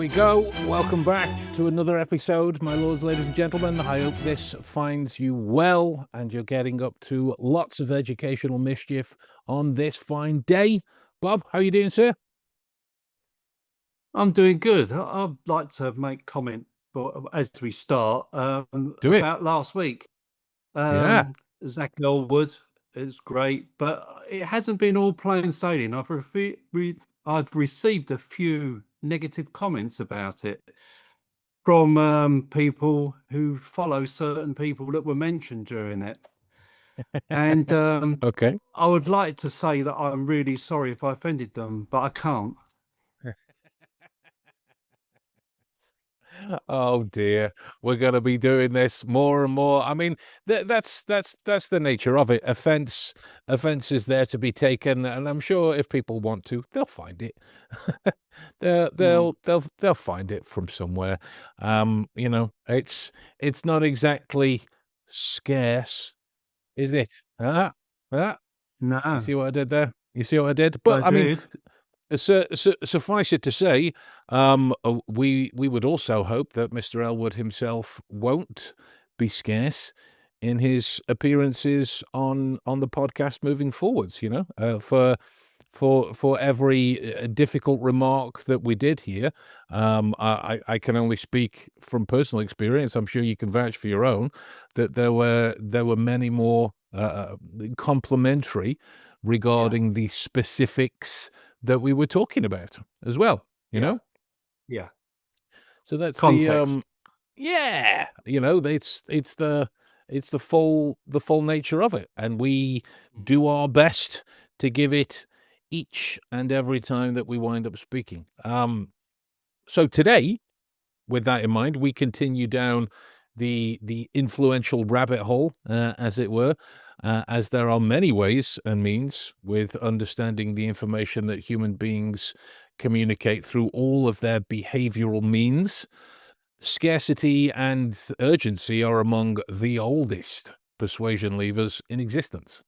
we go. Welcome back to another episode, my lords, ladies and gentlemen. I hope this finds you well and you're getting up to lots of educational mischief on this fine day. Bob, how are you doing, sir? I'm doing good. I'd like to make comment, but as we start, Do it. about last week. Yeah. Um, Zach Elwood is great, but it hasn't been all plain sailing. I've received a few negative comments about it from people who follow certain people that were mentioned during it. And Okay. I would like to say that I'm really sorry if I offended them, but I can't. Oh dear, we're going to be doing this more and more. I mean, that's the nature of it. Offense is there to be taken, and I'm sure if people want to, they'll find it. They'll Hmm. they'll they'll they'll find it from somewhere. It's not exactly scarce, is it? You No, see what I did there? You see what I did? I But I mean, did. suffice it to say, we would also hope that Mr. Elwood himself won't be scarce in his appearances on the podcast moving forwards. For every difficult remark that we did here, I can only speak from personal experience. I'm sure you can vouch for your own that there were many more complimentary Yeah, regarding the specifics that we were talking about as well, you yeah, know? yeah. So that's the Context. yeah, it's the full nature of it, and we do our best to give it each and every time that we wind up speaking. So today, with that in mind, we continue down the influential rabbit hole, as it were, as there are many ways and means with understanding the information that human beings communicate through all of their behavioral means. Scarcity and urgency are among the oldest persuasion levers in existence.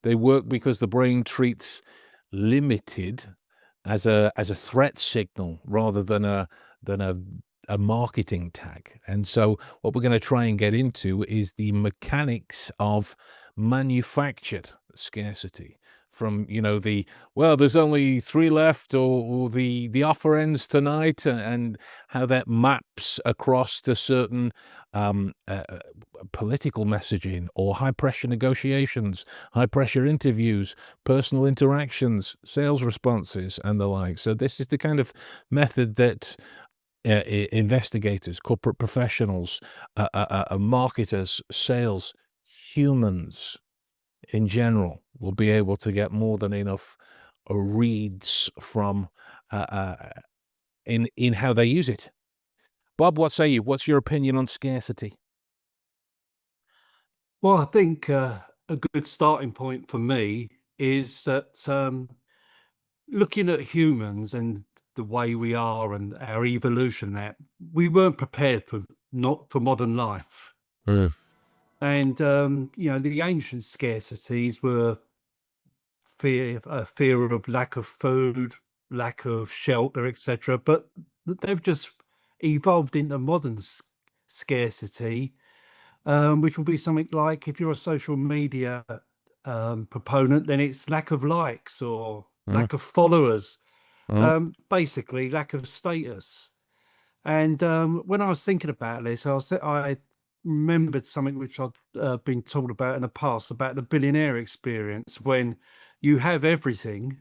They work because the brain treats limited as a threat signal rather than a marketing tag. And so what we're going to try and get into is the mechanics of manufactured scarcity from, there's only three left, or the offer ends tonight, and how that maps across to certain political messaging or high pressure negotiations, high pressure interviews, personal interactions, sales responses, and the like. So this is the kind of method that investigators, corporate professionals, marketers, sales, humans in general will be able to get more than enough reads from in how they use it. Bob, what say you? What's your opinion on scarcity? Well, I think a good starting point for me is that looking at humans and the way we are and our evolution, that we weren't prepared for not for modern life. Mm. And the ancient scarcities were fear of lack of food, lack of shelter, etc. But they've just evolved into modern scarcity, which will be something like if you're a social media proponent, then it's lack of likes or Mm. lack of followers, Mm. basically lack of status. And when I was thinking about this, I remembered something which I've been told about in the past about the billionaire experience when you have everything,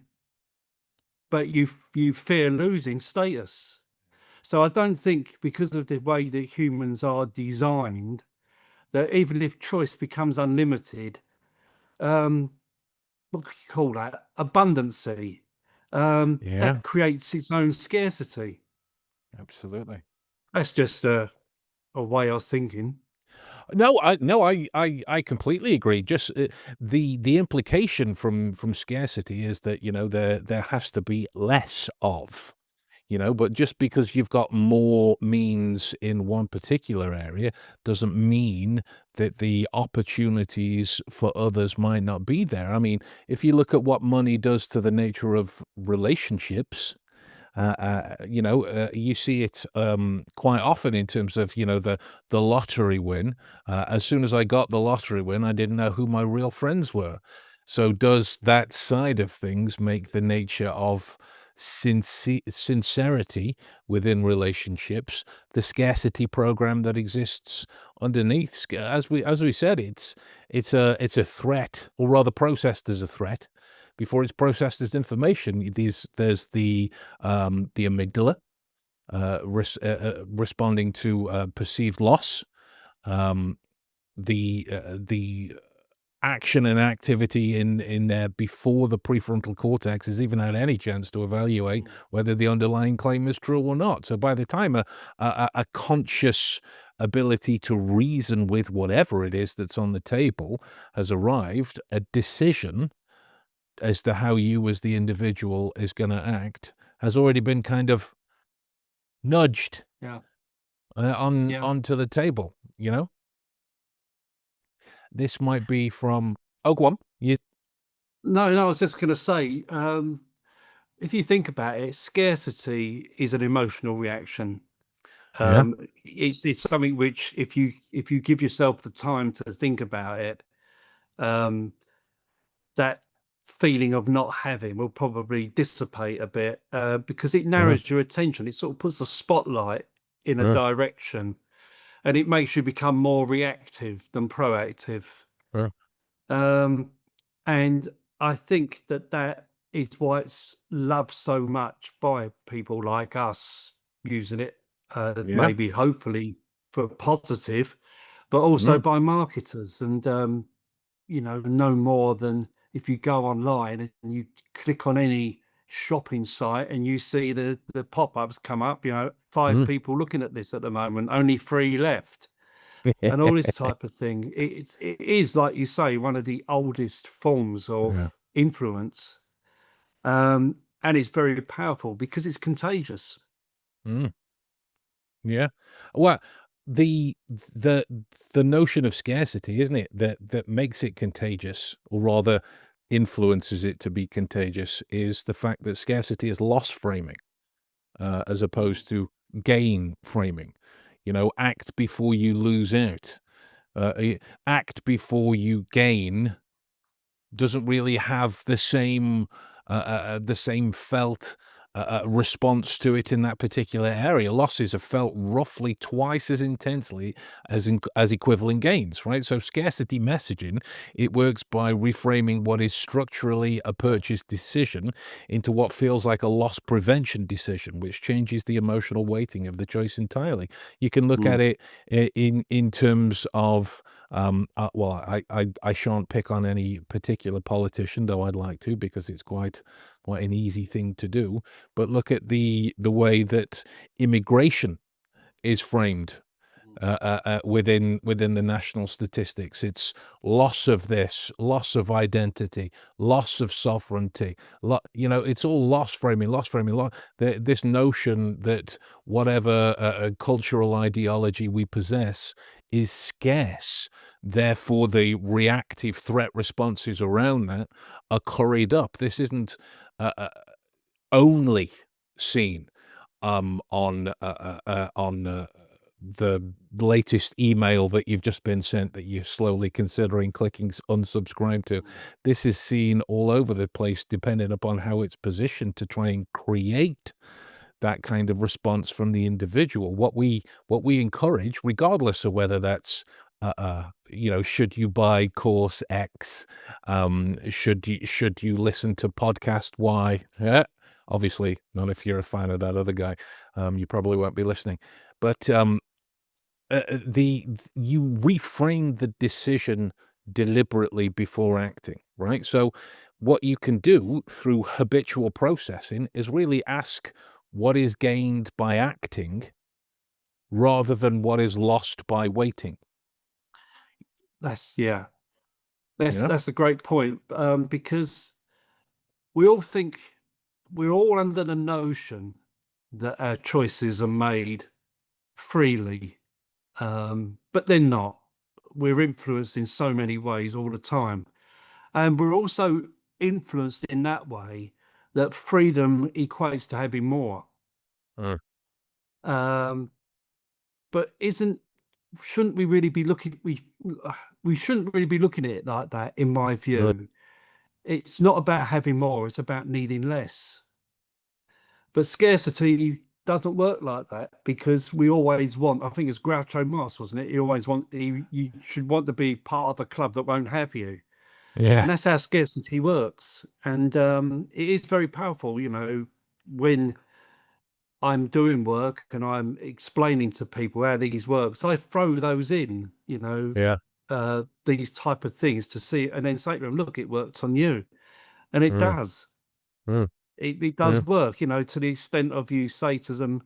but you fear losing status. So I don't think because of the way that humans are designed, that even if choice becomes unlimited, um, what do you call that? Abundancy, Yeah, that creates its own scarcity. absolutely. That's just a way I was thinking. No, I completely agree. Just the implication from scarcity is that there has to be less of. But just because you've got more means in one particular area doesn't mean that the opportunities for others might not be there. I mean, if you look at what money does to the nature of relationships, You see it quite often in terms of the lottery win. As soon as I got the lottery win, I didn't know who my real friends were. So does that side of things make the nature of sincerity within relationships the scarcity program that exists underneath? As we said, it's a threat, or rather processed as a threat before it's processed as information. There's the amygdala responding to perceived loss. Um, the action and activity in there before the prefrontal cortex has even had any chance to evaluate whether the underlying claim is true or not. So by the time a conscious ability to reason with whatever it is that's on the table has arrived, a decision as to how you as the individual is going to act has already been kind of nudged Yeah. on Yeah. onto the table. This might be from. Oh, go on. No, I was just going to say, if you think about it, scarcity is an emotional reaction. Yeah. It's something which, if you give yourself the time to think about it, um, that feeling of not having will probably dissipate a bit, because it Uh, narrows your attention. It sort of puts a spotlight in a uh, direction, and it makes you become more reactive than proactive. uh, Um, and I think that is why it's loved so much by people like us, using it, yeah. maybe hopefully for positive, but also Mm, by marketers. And no more than if you go online and you click on any shopping site and you see the pop-ups come up, five mm. people looking at this at the moment, only three left, and all this type of thing. It is, like you say, one of the oldest forms Yeah. of influence, and it's very powerful because it's contagious. Mm, yeah. Well, the the the notion of scarcity, isn't it, that makes it contagious, or rather influences it to be contagious, is the fact that scarcity is loss framing, as opposed to gain framing. Act before you lose out. Act before you gain doesn't really have the same felt response to it in that particular area. Losses are felt roughly twice as intensely as equivalent gains, right? So scarcity messaging, it works by reframing what is structurally a purchase decision into what feels like a loss prevention decision, which changes the emotional weighting of the choice entirely. You can look Mm. at it in terms of well, I shan't pick on any particular politician, though I'd like to, because it's quite an easy thing to do. But look at the way that immigration is framed within the national statistics. It's loss of this, loss of identity, loss of sovereignty. It's all loss framing, loss framing. This notion that whatever cultural ideology we possess is scarce, therefore the reactive threat responses around that are curried up. This isn't only seen on the latest email that you've just been sent that you're slowly considering clicking unsubscribe to. This is seen all over the place, depending upon how it's positioned to try and create that kind of response from the individual. What we encourage, regardless of whether that's should you buy course X, should you listen to podcast Y? Yeah, obviously not if you're a fan of that other guy. You probably won't be listening. But you reframe the decision deliberately before acting, right? So what you can do through habitual processing is really ask what is gained by acting rather than what is lost by waiting. Yeah, You that's know? that's a great point, because we all think we're all under the notion that our choices are made freely, but they're not. We're influenced in so many ways all the time, and we're also influenced in that way that freedom equates to having more. Mm. Um, but shouldn't we really be looking we shouldn't really be looking at it like that, in my No. view. It's not about having more, it's about needing less. But scarcity doesn't work like that, because we always want, I think it's Groucho Marx, wasn't it? You should want to be part of a club that won't have you. Yeah. And that's how scarcity works. And it is very powerful, when I'm doing work and I'm explaining to people how these work. So I throw those in, Yeah. these type of things to see, and then say to them, look, it worked on you. And it Mm. does. Mm. It does Mm. work, to the extent of you say to them,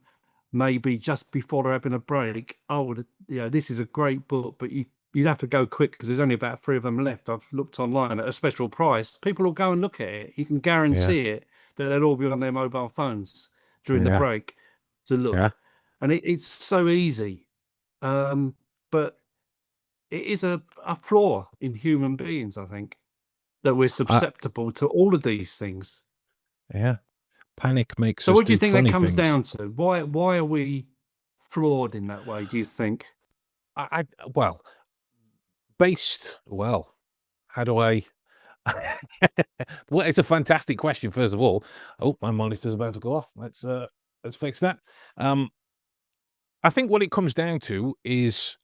maybe just before they're having a break, oh, this is a great book, but you'd have to go quick because there's only about 3 of them left. I've looked online at a special price. People will go and look at it. You can Yeah. guarantee it that they'll all be on their mobile phones during the Yeah. break to Yeah. look. And it's so easy. But it is a flaw in human beings, I think, that we're I, susceptible to all of these things. yeah. Panic makes So us what do you do think that funny comes things. down to? Why are we flawed in that way, do you think? I well, well, how do I well, it's a fantastic question, first of all. Oh, my monitor's about to go off. Let's fix that. Um, I think what it comes down to is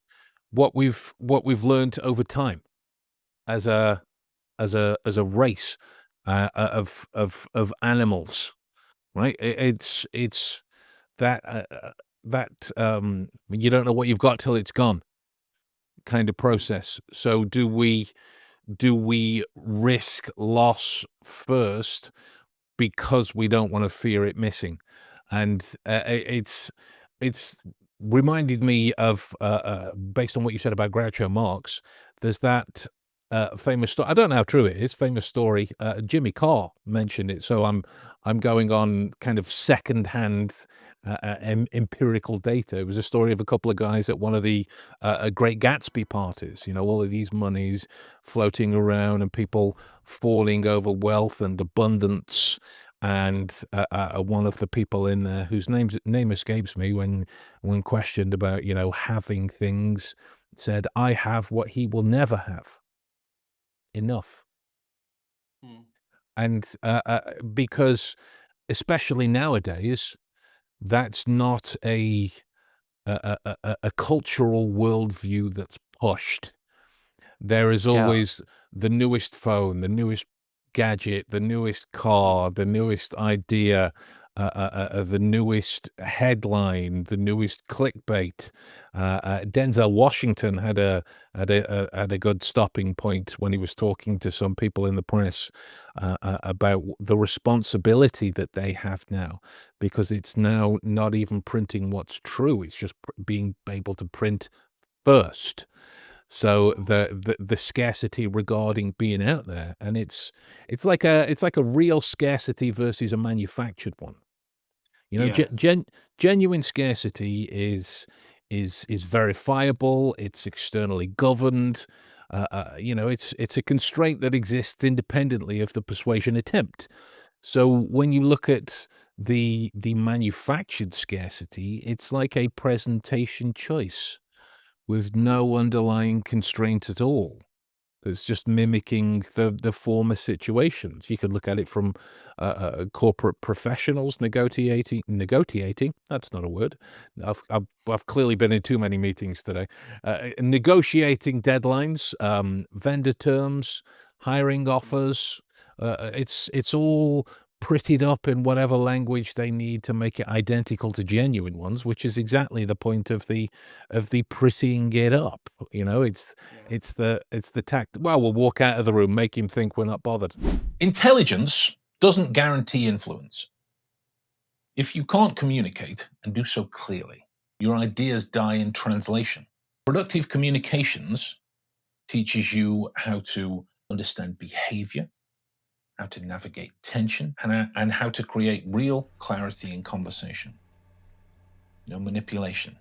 what we've learned over time as a race of animals, right? It's that you don't know what you've got till it's gone kind of process. So do we risk loss first because we don't want to fear it missing? And it's reminded me of based on what you said about Groucho Marx. There's that famous story. I don't know how true it is. Famous story. Jimmy Carr mentioned it, so I'm going on kind of secondhand empirical data. It was a story of a couple of guys at one of the Great Gatsby parties. You know, all of these monies floating around and people falling over wealth and abundance. And one of the people in there, whose name escapes me when questioned about having things, said, "I have what he will never have, enough." Mm. And because especially nowadays, that's not a cultural worldview that's pushed. There is Yeah. always the newest phone, the newest gadget, the newest car, the newest idea, the newest headline, the newest clickbait. Denzel Washington had a good stopping point when he was talking to some people in the press about the responsibility that they have now, because it's now not even printing what's true; it's just being able to print first. So the scarcity regarding being out there, and it's like a real scarcity versus a manufactured one. You know, Yeah. genuine scarcity is verifiable. It's externally governed. It's a constraint that exists independently of the persuasion attempt. So when you look at the manufactured scarcity, it's like a presentation choice with Mm. no underlying constraint at all. That's just mimicking the former situations. You could look at it from corporate professionals negotiating. That's not a word. I've clearly been in too many meetings today. Negotiating deadlines, vendor terms, hiring offers. It's all prettied up in whatever language they need to make it identical to genuine ones, which is exactly the point of the prettying it up. It's Yeah. it's the tact. Well, we'll walk out of the room, make him think we're not bothered. Intelligence doesn't guarantee influence. If you can't communicate and do so clearly, your ideas die in translation. Productive communications teaches you how to understand behavior, how to navigate tension, and how to create real clarity in conversation. No manipulation,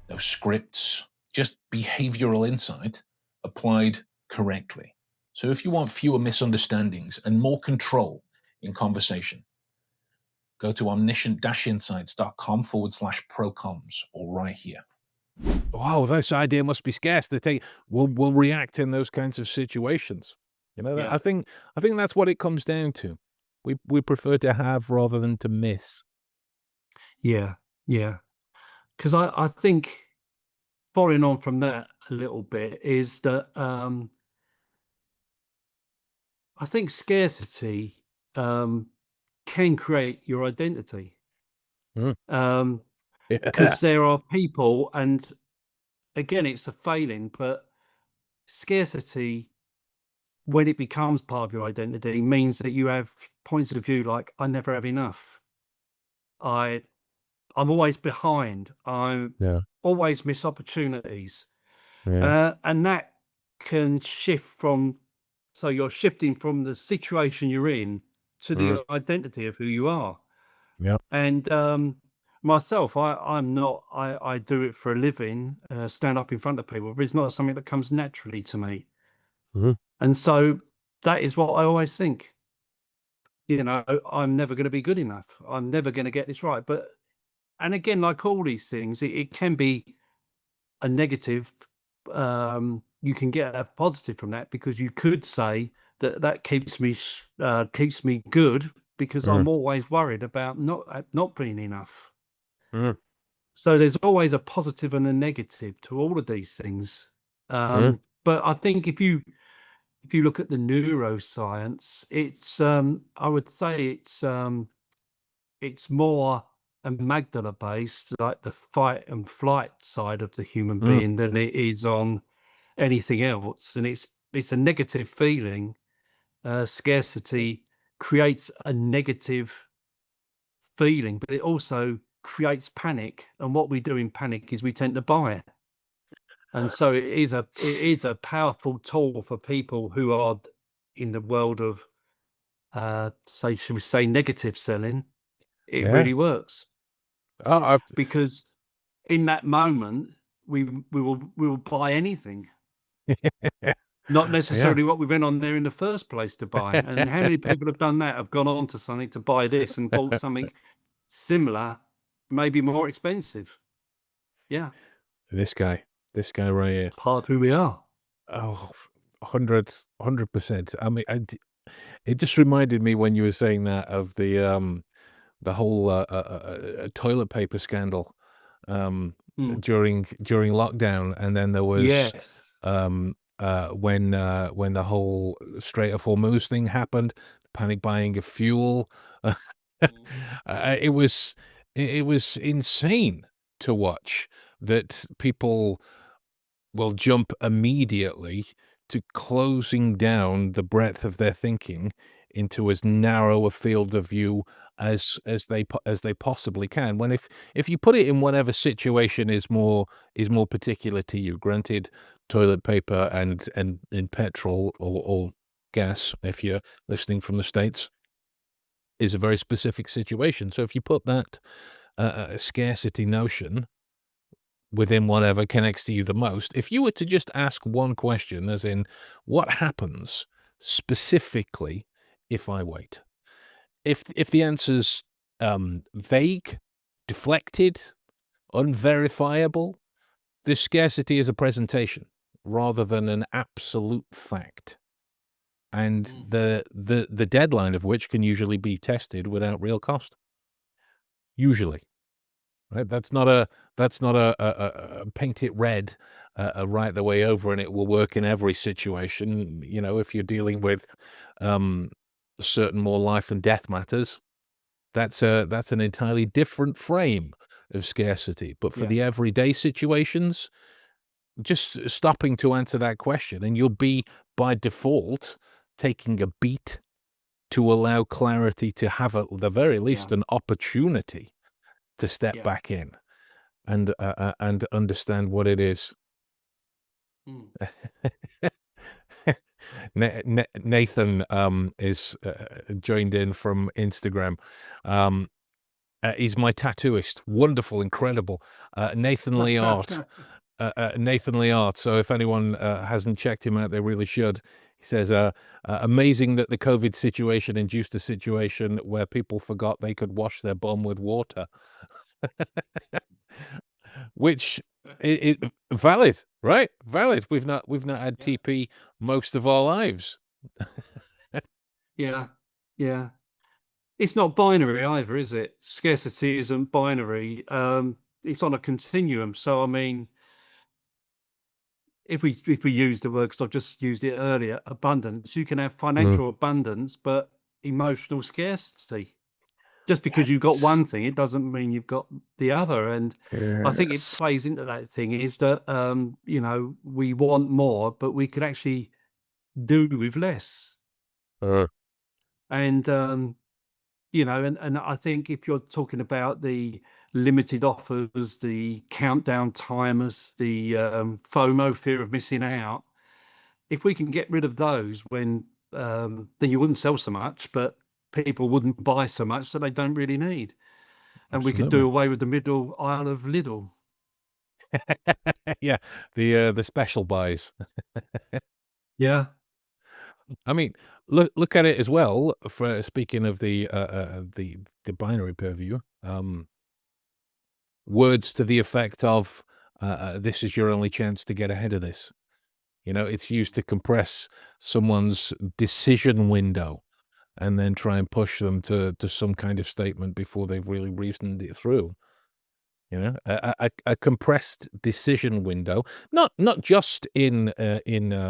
no scripts, just behavioral insight applied correctly. So if you want fewer misunderstandings and more control in conversation. Go to omniscient-insights.com/procoms, or right here. Wow, this idea must be scarce. We'll react in those kinds of situations. Yeah. I think that's what it comes down to. We prefer to have rather than to miss. Yeah. Yeah. Because I think following on from that a little bit is that I think scarcity can create your identity. Mm. Yeah. Because there are people, and again, it's a failing, but scarcity, when it becomes part of your identity, means that you have points of view like, I never have enough. I'm always behind. I Yeah. always miss opportunities. Yeah. And that can shift from, so you're shifting from the situation you're in to Mm. the identity of who you are. Yeah. And myself, I'm not, I do it for a living, stand up in front of people, but it's not something that comes naturally to me. Mhm. And so that is what I always think. I'm never going to be good enough. I'm never going to get this right. But, and again, like all these things, it can be a negative. You can get a positive from that, because you could say that keeps me good, because Mm. I'm always worried about not being enough. Mm. So there's always a positive and a negative to all of these things. Mm. But I think if you look at the neuroscience, it's I would say it's more amygdala based, like the fight and flight side of the human Mm. being, than it is on anything else. And it's a negative feeling. Scarcity creates a negative feeling, but it also creates panic. And what we do in panic is we tend to buy it. And so it is a powerful tool for people who are in the world of say, should we say, negative selling. It Yeah. really works, Oh, I've because in that moment we will buy anything, not yeah. necessarily what we went on there in the first place to buy. And how many people have done that, have gone on to something to buy this and bought something similar, maybe more expensive? Yeah, This guy right it's here. part of who we are. Oh, 100%. I mean, it just reminded me when you were saying that of the whole toilet paper scandal Mm. during lockdown, and then there was Yes. when the whole Strait of Hormuz thing happened, panic buying of fuel. Mm. It was it was insane to watch that people will jump immediately to closing down the breadth of their thinking into as narrow a field of view as they possibly can. When if you put it in whatever situation is more particular to you, granted, toilet paper and petrol or gas, if you're listening from the States, is a very specific situation. So if you put that scarcity notion within whatever connects to you the most, if you were to just ask one question, as in, what happens specifically if I wait? If the answer's vague, deflected, unverifiable, this scarcity is a presentation rather than an absolute fact, and Mm. the deadline of which can usually be tested without real cost. Usually. Right? That's not a paint it red, right the way over, and it will work in every situation. If you're dealing with um, certain more life and death matters, that's an entirely different frame of scarcity. But for Yeah. the everyday situations, just stopping to answer that question, and you'll be by default taking a beat to allow clarity to have at the very Yeah. least an opportunity to step Yeah. back in and understand what it is. Mm. Nathan is joined in from Instagram. He's my tattooist. Wonderful, incredible. Nathan Lee Art. Nathan Lee Art. So if anyone hasn't checked him out, they really should. He says, amazing that the COVID situation induced a situation where people forgot they could wash their bum with water, which is valid, right? Valid. We've not had Yeah. TP most of our lives. Yeah. Yeah. It's not binary either, is it? Scarcity isn't binary. It's on a continuum. So, I mean, if we use the word, because I've just used it earlier, abundance, you can have Mm. financial abundance, but emotional scarcity. Just because you've got Yes. one thing, it doesn't mean you've got the other. And I think it Yes. plays into that thing is that we want more, but we could actually do with less. Uh, And and I think if you're talking about the limited offers, the countdown timers, the FOMO, fear of missing out, if we can get rid of those, then you wouldn't sell so much, but people wouldn't buy so much that they don't really need, and we could do absolutely. away with the middle aisle of Lidl. Yeah, the special buys. Yeah, I mean, look at it as well. For speaking of the binary purview, words to the effect of, "This is your only chance to get ahead of this." You know, it's used to compress someone's decision window and then try and push them to some kind of statement before they've really reasoned it through. You know, a compressed decision window, not just in an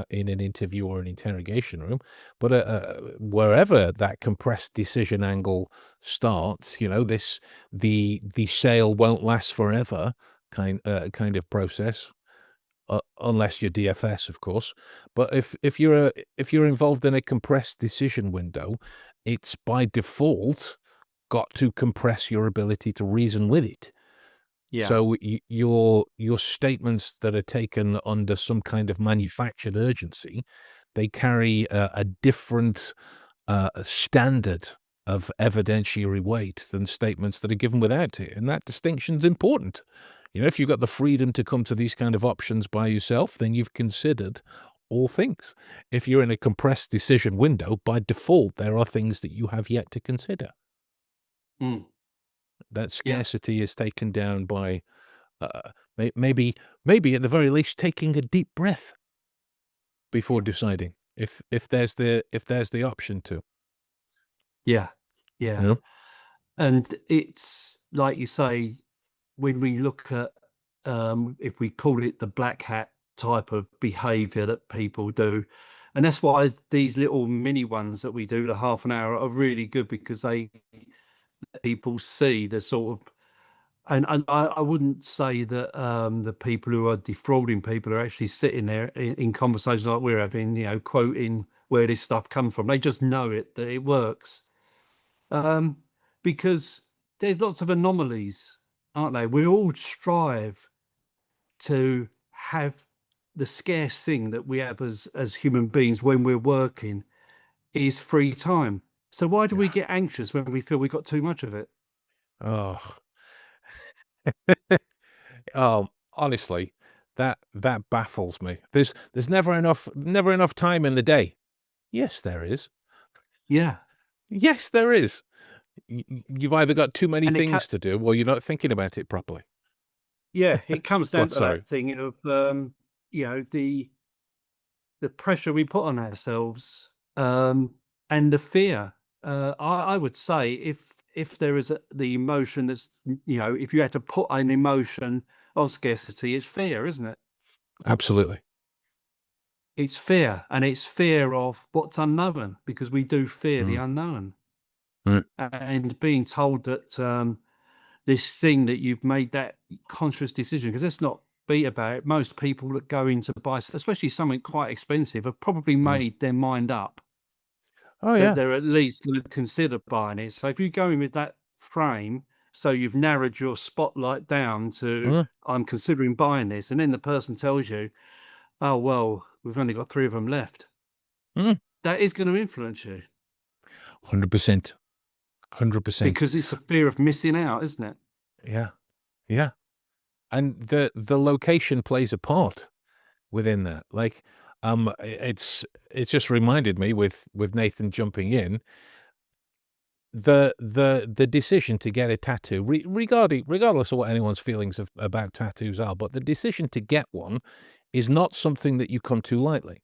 interview or an interrogation room, but wherever that compressed decision angle starts. You know, the sale won't last forever kind of process, unless you're DFS, of course. But if you're involved in a compressed decision window, it's by default got to compress your ability to reason with it. yeah, So your statements that are taken under some kind of manufactured urgency, they carry a different standard of evidentiary weight than statements that are given without it, and that distinction's important. You know, if you've got the freedom to come to these kind of options by yourself, then you've considered all things. If you're in a compressed decision window, by default, there are things that you have yet to consider. mm, That yeah, scarcity is taken down by Uh, maybe at the very least taking a deep breath before yeah, deciding if there's the option to. yeah, yeah. You know? And it's like you say, when we look at if we call it the black hat type of behavior that people do, and that's why these little mini ones that we do, the half an hour, are really good, because they people see the sort of, and I wouldn't say that the people who are defrauding people are actually sitting there in conversations like we're having, quoting where this stuff comes from. They just know it, that it works. Um, because there's lots of anomalies, aren't they? We all strive to have the scarce thing that we have as human beings when we're working is free time. So why do we Yeah. get anxious when we feel we got too much of it? Oh. Honestly, that baffles me. There's never enough time in the day. Yes, there is. Yeah. Yes, there is. You've either got too many And things to do or you're not thinking about it properly. it comes God, down to sorry. that thing of the pressure we put on ourselves, and the fear. I would say if there is the emotion that's, if you had to put an emotion on scarcity, it's fear, isn't it? Absolutely. It's fear, and it's fear of what's unknown, because we do fear the Mm. unknown. Mm. And being told that this thing that you've made that conscious decision, because let's not beat about it, most people that go in to buy, especially something quite expensive, have probably Mm. made their mind up Oh, that yeah. they're at least going to consider buying it. So if you go in with that frame, so you've narrowed your spotlight down to, Mm. I'm considering buying this, and then the person tells you, oh well, we've only got 3 of them left, Mm. that is going to influence you, 100%. 100%. because it's a fear of missing out, isn't it? Yeah. Yeah. And the location plays a part within that. Like, It's just reminded me with Nathan jumping in, the decision to get a tattoo, regardless of what anyone's feelings about tattoos are, but the decision to get one is not something that you come to lightly.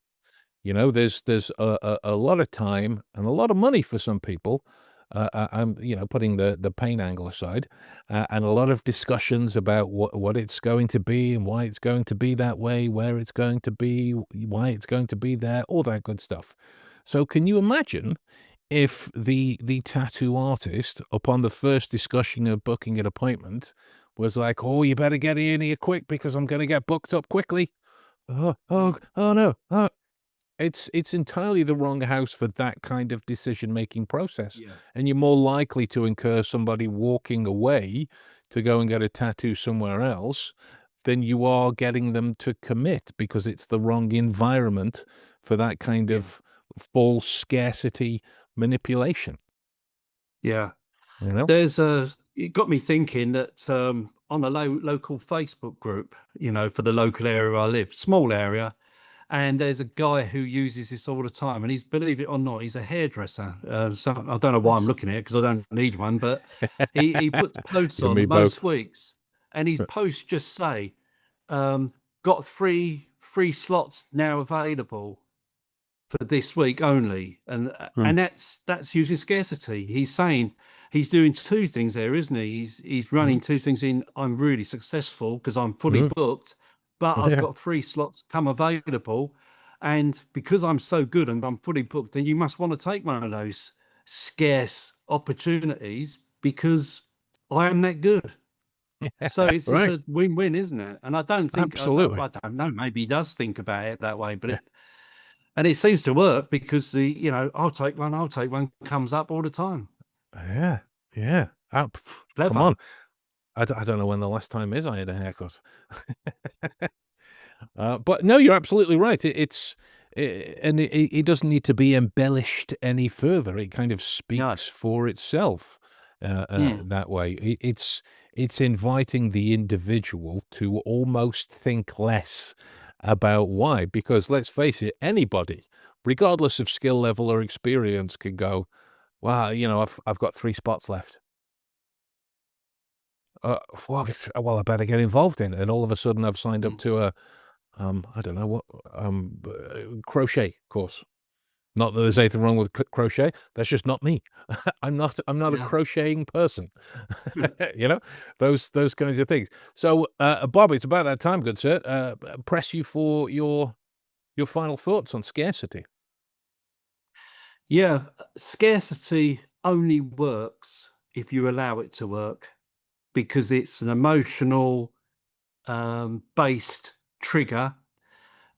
You know, there's a lot of time and a lot of money for some people. I'm, putting the pain angle aside, and a lot of discussions about what it's going to be and why it's going to be that way, where it's going to be, why it's going to be there, all that good stuff. So, can you imagine if the tattoo artist, upon the first discussion of booking an appointment, was like, "Oh, you better get in here quick because I'm going to get booked up quickly." Oh no! It's entirely the wrong house for that kind of decision-making process, Yeah. and you're more likely to incur somebody walking away to go and get a tattoo somewhere else than you are getting them to commit, because it's the wrong environment for that kind Yeah. of false scarcity manipulation, Yeah. you know? It got me thinking that on a local Facebook group, for the local area I live, small area, and there's a guy who uses this all the time, and he's, believe it or not, he's a hairdresser. So I don't know why I'm Nice. looking at it because I don't need one, but he puts posts You and me on most both. weeks, and his posts just say, "Got three free slots now available for this week only," Mm, and that's using scarcity. He's saying he's doing two things there, isn't he? He's running mhm, two things in. I'm really successful because I'm fully mm, booked, but I've yeah. got three slots come available, and because I'm so good and I'm fully booked, then you must want to take one of those scarce opportunities because I am that good. So it's Right, a win-win, isn't it? And I don't think absolutely. I don't know. Maybe he does think about it that way, but Yeah, it seems to work because I'll take one comes up all the time. yeah, yeah. Come Clever. on. I don't know when the last time is I had a haircut. But no, you're absolutely right. It doesn't need to be embellished any further. It kind of No. speaks for itself Mm, that way. It's inviting the individual to almost think less about why, because let's face it, anybody, regardless of skill level or experience, could go, "Well, I've got 3 spots left. Uh, well, I better get involved in it." And all of a sudden, I've signed up mm, to I don't know what, crochet course. Not that there's anything wrong with crochet. That's just not me. I'm not a yeah. crocheting person. You know, those kinds of things. So, Bob, it's about that time, good sir. Press you for your final thoughts on scarcity. Yeah, scarcity only works if you allow it to work because it's an emotional, based trigger,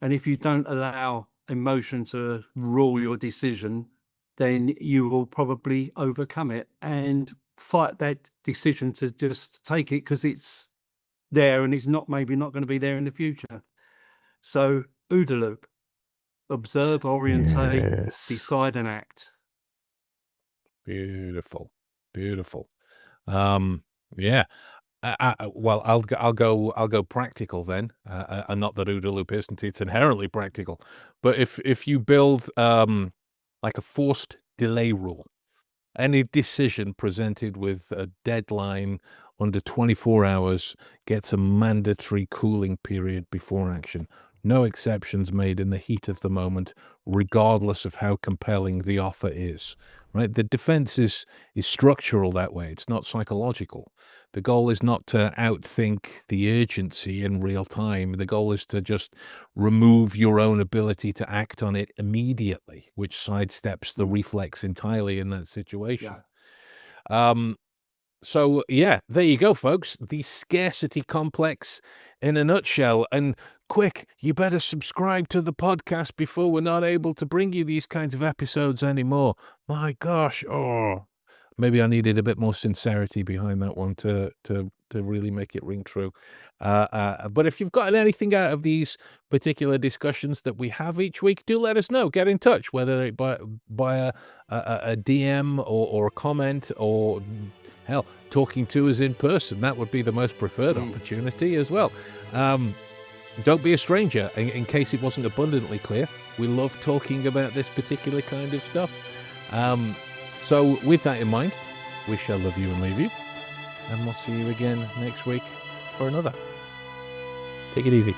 and if you don't allow emotion to rule your decision, then you will probably overcome it and fight that decision to just take it because it's there and it's not maybe not going to be there in the future. So OODA loop: observe, orientate, Yes. decide, and act. Beautiful. Beautiful. Um, yeah. Well, I'll go practical then, and not that OODA loop isn't. It's inherently practical, but if you build like a forced delay rule, any decision presented with a deadline under 24 hours gets a mandatory cooling period before action. No exceptions made in the heat of the moment, regardless of how compelling the offer is. Right? The defense is structural that way. It's not psychological. The goal is not to outthink the urgency in real time. The goal is to just remove your own ability to act on it immediately, which sidesteps the Mm, reflex entirely in that situation. yeah. Um, so yeah, there you go, folks. The scarcity complex in a nutshell. And quick, you better subscribe to the podcast before we're not able to bring you these kinds of episodes anymore. My gosh, oh, maybe I needed a bit more sincerity behind that one to really make it ring true. But if you've gotten anything out of these particular discussions that we have each week, do let us know. Get in touch, whether it by a DM or a comment, or hell, talking to us in person. That would be the most preferred Mm, opportunity as well. Um, don't be a stranger. In case it wasn't abundantly clear, we love talking about this particular kind of stuff. So with that in mind, we shall love you and leave you, and we'll see you again next week for another. Take it easy.